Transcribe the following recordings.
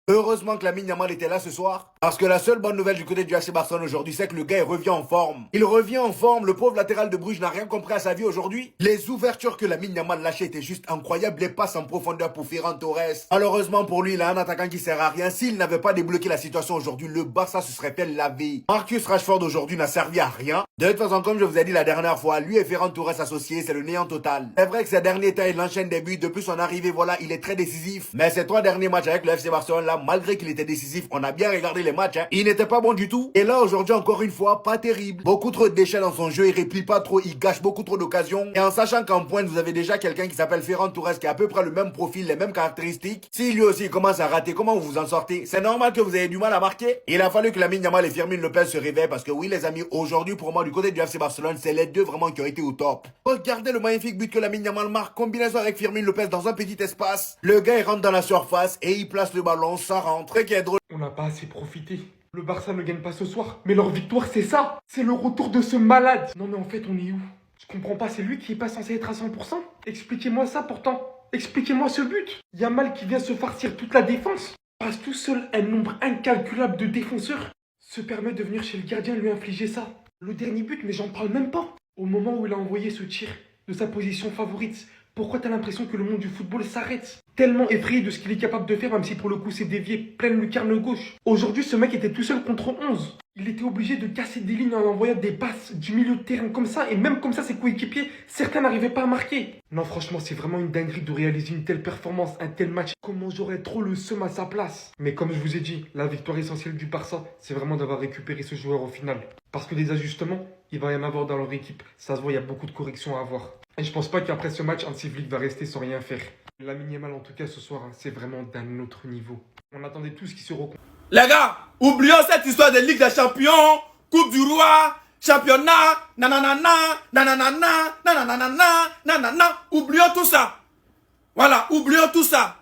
Heureusement que Lamine Yamal était là ce soir. Parce que la seule bonne nouvelle du côté du FC Barcelone aujourd'hui, c'est que le gars il revient en forme. Il revient en forme, le pauvre latéral de Bruges n'a rien compris à sa vie aujourd'hui. Les ouvertures que Lamine Yamal lâchait étaient juste incroyables, les passes en profondeur pour Ferran Torres. Malheureusement pour lui, il a un attaquant qui sert à rien. S'il n'avait pas débloqué la situation aujourd'hui, le Barça se serait fait laver. Marcus Rashford aujourd'hui n'a servi à rien. De toute façon, comme je vous ai dit la dernière fois, lui et Ferran Torres associés, c'est le néant total. C'est vrai que ces derniers temps, il enchaîne des buts. Depuis son arrivée, voilà, il est très décisif. Mais ces 3 derniers matchs avec le FC Barcelone là, malgré qu'il était décisif, on a bien regardé les matchs, hein. Il n'était pas bon du tout. Et là, aujourd'hui, encore une fois, pas terrible. Beaucoup trop de déchets dans son jeu, il réplie pas trop, il gâche beaucoup trop d'occasions. Et en sachant qu'en pointe, vous avez déjà quelqu'un qui s'appelle Ferran Torres, qui a à peu près le même profil, les mêmes caractéristiques. Si lui aussi il commence à rater, comment vous vous en sortez? C'est normal que vous ayez du mal à marquer. Il a fallu que Lamine Yamal et Fermin Lopez se réveillent parce que oui, les amis, aujourd'hui, pour moi, du côté du FC Barcelone, c'est les deux vraiment qui ont été au top. Regardez le magnifique but que Lamine Yamal marque, combinaison avec Fermin Lopez dans un petit espace. Le gars, il rentre dans la surface et il place le ballon, ça rentre. Ce qui est drôle. On n'a pas assez profité. Le Barça ne gagne pas ce soir. Mais leur victoire, c'est ça. C'est le retour de ce malade. Non mais en fait, on est où? Je comprends pas, c'est lui qui est pas censé être à 100%. Expliquez-moi ça pourtant. Expliquez-moi ce but. Yamal qui vient se farcir toute la défense. Passe tout seul un nombre incalculable de défenseurs. Se permet de venir chez le gardien lui infliger ça. Le dernier but, mais j'en parle même pas. Au moment où il a envoyé ce tir de sa position favorite, pourquoi t'as l'impression que le monde du football s'arrête? Tellement effrayé de ce qu'il est capable de faire, même si pour le coup c'est dévié pleine lucarne gauche. Aujourd'hui, ce mec était tout seul contre 11. Il était obligé de casser des lignes en envoyant des passes du milieu de terrain comme ça. Et même comme ça, ses coéquipiers, certains n'arrivaient pas à marquer. Non, franchement, c'est vraiment une dinguerie de réaliser une telle performance, un tel match. Comment j'aurais trop le seum à sa place. Mais comme je vous ai dit, la victoire essentielle du Barça, c'est vraiment d'avoir récupéré ce joueur au final. Parce que des ajustements, il va y en avoir dans leur équipe. Ça se voit, il y a beaucoup de corrections à avoir. Et je pense pas qu'après ce match, Hansi Flick va rester sans rien faire. Lamine Yamal, en tout cas, ce soir, c'est vraiment d'un autre niveau. On attendait tous qu'ils se rencontrent. Les gars, oublions cette histoire de Ligue des Champions, Coupe du Roi, Championnat, nanana, nanana, nanana, nanana. Oublions tout ça. Voilà, oublions tout ça.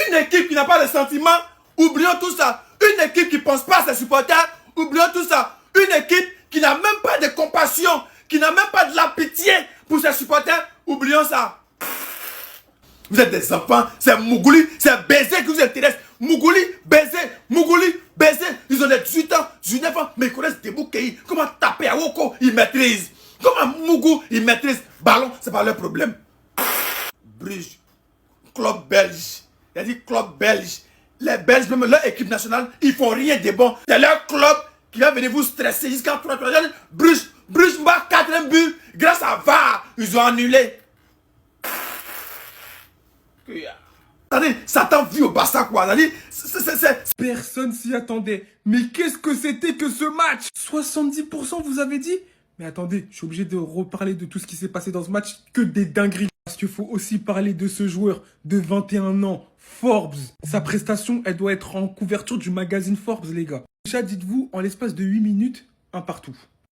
Une équipe qui n'a pas de sentiments, oublions tout ça. Une équipe qui ne pense pas à ses supporters, oublions tout ça. Une équipe qui n'a même pas de compassion, qui n'a même pas de la pitié pour ses supporters, oublions ça. Vous êtes des enfants, c'est Mougouli, c'est baiser qui vous intéresse. Mougouli, baiser, Mougouli, baiser. Ils ont des 18 ans, 19 ans, mais ils connaissent des bouquets. Comment taper à Woko, ils maîtrisent. Comment Mougou, ils maîtrisent. Ballon, c'est pas leur problème. Bruges, club belge. Il a dit club belge. Les Belges, même leur équipe nationale, ils font rien de bon. C'est leur club qui va venir vous stresser jusqu'à 3-3. Bruges marque 4e but. Grâce à VAR, ils ont annulé. Attendez, Satan vit au Barça quoi. Personne s'y attendait. Mais qu'est-ce que c'était que ce match? 70% vous avez dit? Mais attendez, je suis obligé de reparler de tout ce qui s'est passé dans ce match. Que des dingueries. Parce qu'il faut aussi parler de ce joueur de 21 ans, Forbes. Sa prestation, elle doit être en couverture du magazine Forbes, les gars. Déjà, dites-vous, en l'espace de 8 minutes, un partout.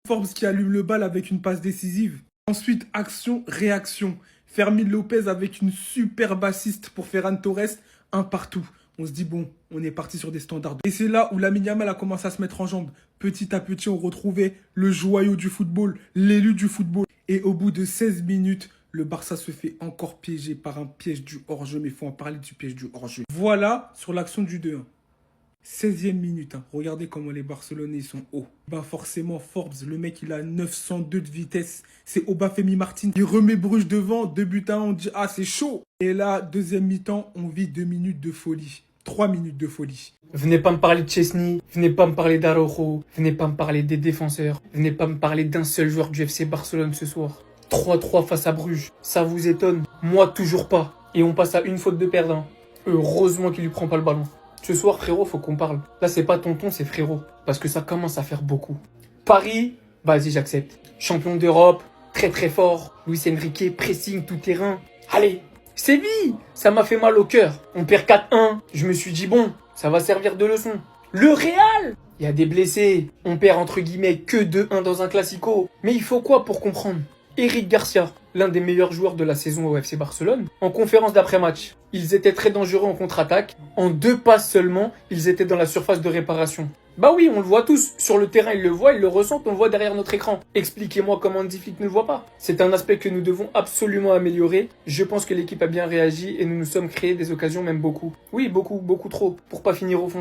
Forbes qui allume le bal avec une passe décisive. Ensuite, action, réaction. Fermin Lopez avec une superbe assiste pour Ferran Torres, un partout. On se dit, bon, on est parti sur des standards. Et c'est là où Lamine Yamal a commencé à se mettre en jambes. Petit à petit, on retrouvait le joyau du football, l'élu du football. Et au bout de 16 minutes, le Barça se fait encore piéger par un piège du hors-jeu. Mais il faut en parler du piège du hors-jeu. Voilà sur l'action du 2-1. 16e minute, hein. Regardez comment les Barcelonais sont hauts. Bah forcément, Forbes, le mec, il a 902 de vitesse. C'est Obafemi Martin qui remet Bruges devant. 2-1, on dit, ah, c'est chaud. Et là, deuxième mi-temps, on vit 2 minutes de folie. 3 minutes de folie. Venez pas me parler de Chesney, venez pas me parler d'Araujo, venez pas me parler des défenseurs, venez pas me parler d'un seul joueur du FC Barcelone ce soir. 3-3 face à Bruges, ça vous étonne? Moi, toujours pas. Et on passe à une faute de perdant. Heureusement qu'il lui prend pas le ballon. Ce soir, frérot, faut qu'on parle. Là, c'est pas tonton, c'est frérot. Parce que ça commence à faire beaucoup. Paris, vas-y, j'accepte. Champion d'Europe, très très fort. Luis Enrique, pressing, tout terrain. Allez, Séville, ça m'a fait mal au cœur. On perd 4-1. Je me suis dit, bon, ça va servir de leçon. Le Real, il y a des blessés. On perd entre guillemets que 2-1 dans un classico. Mais il faut quoi pour comprendre? Eric Garcia, l'un des meilleurs joueurs de la saison au FC Barcelone, en conférence d'après-match. Ils étaient très dangereux en contre-attaque. En 2 passes seulement, ils étaient dans la surface de réparation. Bah oui, on le voit tous. Sur le terrain, ils le voient, ils le ressentent, on le voit derrière notre écran. Expliquez-moi comment Hansi Flick ne le voit pas. C'est un aspect que nous devons absolument améliorer. Je pense que l'équipe a bien réagi et nous nous sommes créés des occasions, même beaucoup. Oui, beaucoup, beaucoup trop, pour pas finir au fond.